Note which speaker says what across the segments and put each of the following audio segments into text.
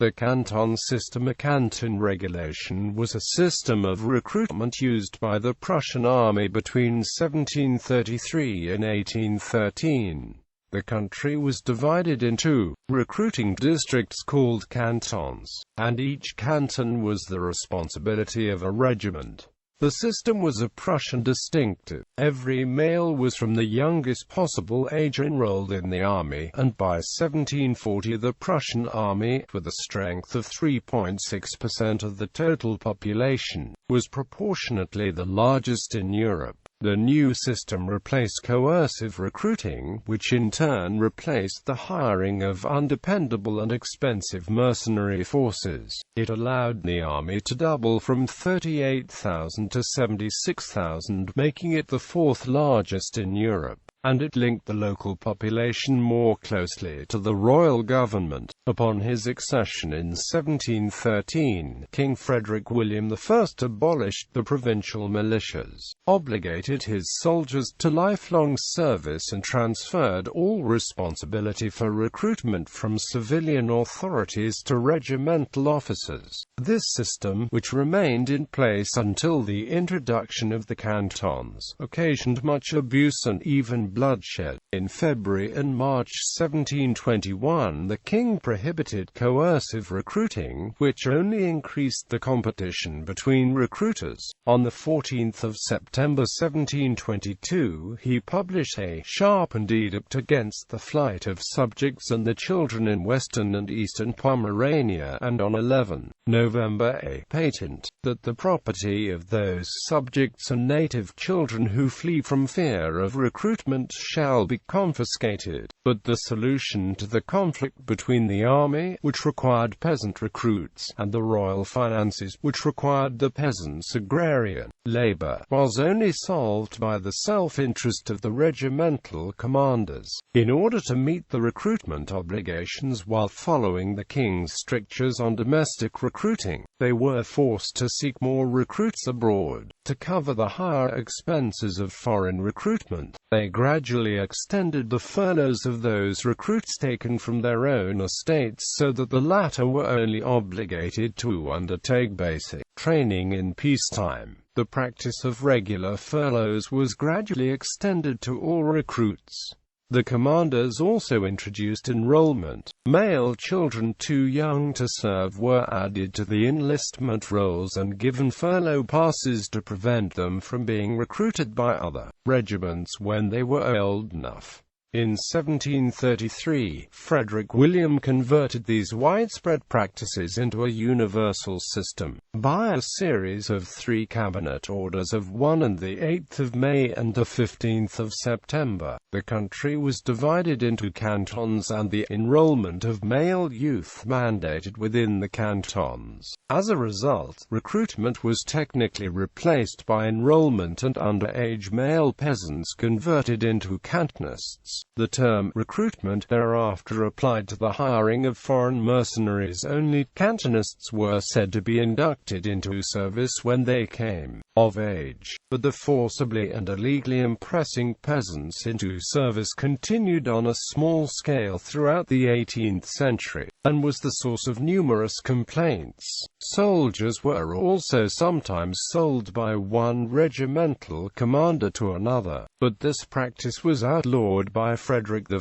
Speaker 1: The Canton System, a Canton Regulation, was a system of recruitment used by the Prussian army between 1733 and 1813. The country was divided into recruiting districts called cantons, and each canton was the responsibility of a regiment. The system was a Prussian distinctive. Every male was from the youngest possible age enrolled in the army, and by 1740 the Prussian army, with a strength of 3.6% of the total population, was proportionately the largest in Europe. The new system replaced coercive recruiting, which in turn replaced the hiring of undependable and expensive mercenary forces. It allowed the army to double from 38,000 to 76,000, making it the fourth largest in Europe, and it linked the local population more closely to the royal government. Upon his accession in 1713, King Frederick William I abolished the provincial militias, obligated his soldiers to lifelong service and transferred all responsibility for recruitment from civilian authorities to regimental officers. This system, which remained in place until the introduction of the cantons, occasioned much abuse and even bloodshed. In February and March 1721 the king prohibited coercive recruiting, which only increased the competition between recruiters. On the 14th of September 1722 he published a sharpened edict against the flight of subjects and the children in western and eastern Pomerania, and on 11 November a patent, that the property of those subjects and native children who flee from fear of recruitment shall be confiscated. But the solution to the conflict between the army, which required peasant recruits, and the royal finances, which required the peasants' agrarian labor, was only solved by the self-interest of the regimental commanders. In order to meet the recruitment obligations while following the king's strictures on domestic recruiting, they were forced to seek more recruits abroad. To cover the higher expenses of foreign recruitment, they gradually extended the furloughs of those recruits taken from their own estates, so that the latter were only obligated to undertake basic training in peacetime. The practice of regular furloughs was gradually extended to all recruits. The commanders also introduced enrollment. Male children too young to serve were added to the enlistment rolls and given furlough passes to prevent them from being recruited by other regiments when they were old enough. In 1733, Frederick William converted these widespread practices into a universal system, by a series of 3 cabinet orders of 1 and 8 May and 15 September. The country was divided into cantons, and the enrollment of male youth mandated within the cantons. As a result, recruitment was technically replaced by enrollment, and underage male peasants converted into cantonists. The term recruitment thereafter applied to the hiring of foreign mercenaries only. Cantonists were said to be inducted into service when they came of age, but the forcibly and illegally impressing peasants into service continued on a small scale throughout the 18th century, and was the source of numerous complaints. Soldiers were also sometimes sold by one regimental commander to another, but this practice was outlawed by Frederick I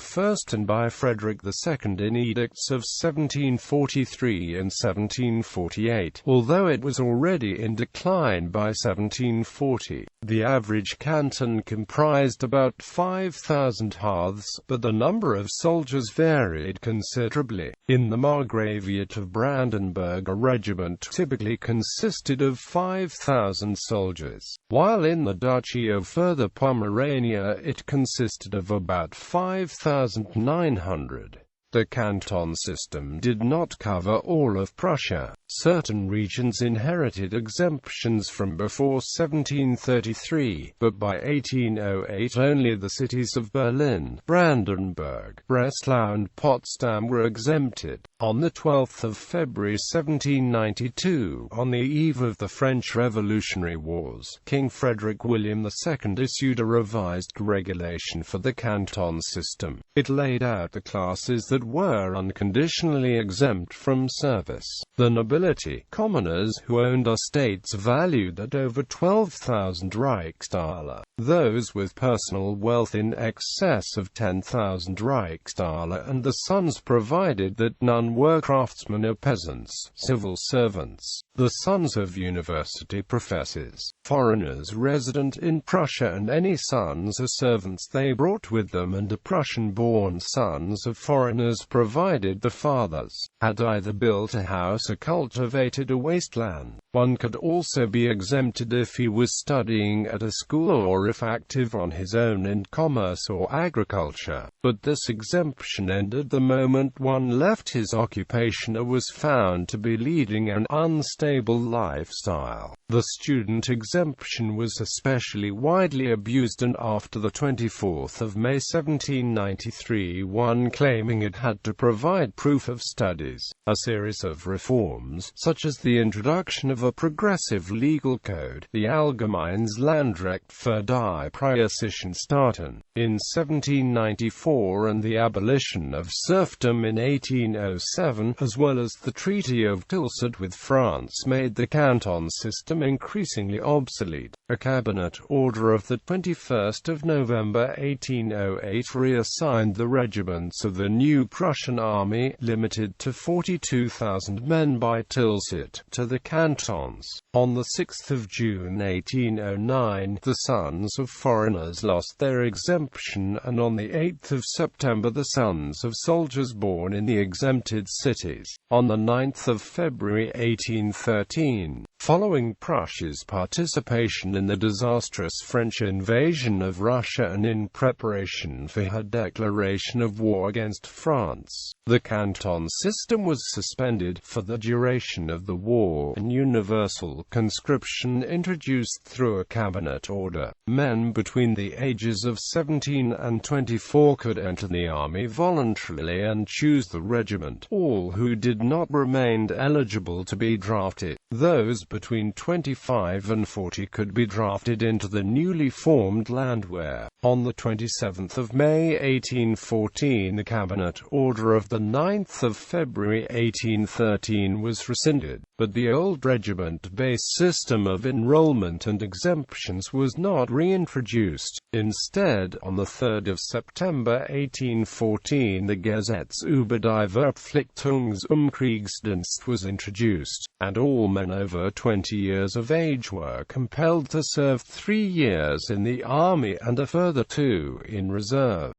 Speaker 1: and by Frederick II in edicts of 1743 and 1748, although it was already in decline by 1740. The average canton comprised about 5,000 hearths, but the number of soldiers varied considerably. In the Margraviate of Brandenburg, a regiment typically consisted of 5,000 soldiers, while in the Duchy of Further Pomerania it consisted of about 5,900. The Canton system did not cover all of Prussia. Certain regions inherited exemptions from before 1733, but by 1808 only the cities of Berlin, Brandenburg, Breslau and Potsdam were exempted. On the 12th of February 1792, on the eve of the French Revolutionary Wars, King Frederick William II issued a revised regulation for the Canton system. It laid out the classes that that were unconditionally exempt from service. The nobility, commoners who owned estates valued at over 12,000 Reichstaler, those with personal wealth in excess of 10,000 Reichstaler, and the sons provided that none were craftsmen or peasants, civil servants, the sons of university professors, foreigners resident in Prussia, and any sons or servants they brought with them, and the Prussian-born sons of foreigners provided the fathers had either built a house or cultivated a wasteland. One could also be exempted if he was studying at a school or if active on his own in commerce or agriculture, but this exemption ended the moment one left his occupation or was found to be leading an unstable lifestyle. The student exemption was especially widely abused, and after the 24th of May 1793, one claiming it had to provide proof of studies. A series of reforms, such as the introduction of a progressive legal code, the Allgemeines Landrecht für die Preußischen Staaten, in 1794, and the abolition of serfdom in 1807, as well as the Treaty of Tilsit with France, made the Canton System increasingly obsolete. A cabinet order of the 21st of November 1808 reassigned the regiments of the new Prussian army, limited to 42,000 men by Tilsit, to the cantons. On the 6th of June 1809, the sons of foreigners lost their exemption, and on the 8th of September the sons of soldiers born in the exempted cities. On the 9th of February 1813, following Prussia's participation in the disastrous French invasion of Russia and in preparation for her declaration of war against France, the Canton System was suspended for the duration of the war, and universal conscription introduced through a cabinet order. Men between the ages of 17 and 24 could enter the army voluntarily and choose the regiment. All who did not remained eligible to be drafted. Those between 25 and 40 could be drafted into the newly formed Landwehr. On the 27th of May 1814, the cabinet order of the 9th of February 1813 was rescinded, but the old regiment-based system of enrollment and exemptions was not reintroduced. Instead, on the 3rd of September 1814, the Gesetz über die Verpflichtungskriegsdienst was introduced, and all men over 20 years of age were compelled to serve 3 years in the army and a further 2 in reserve.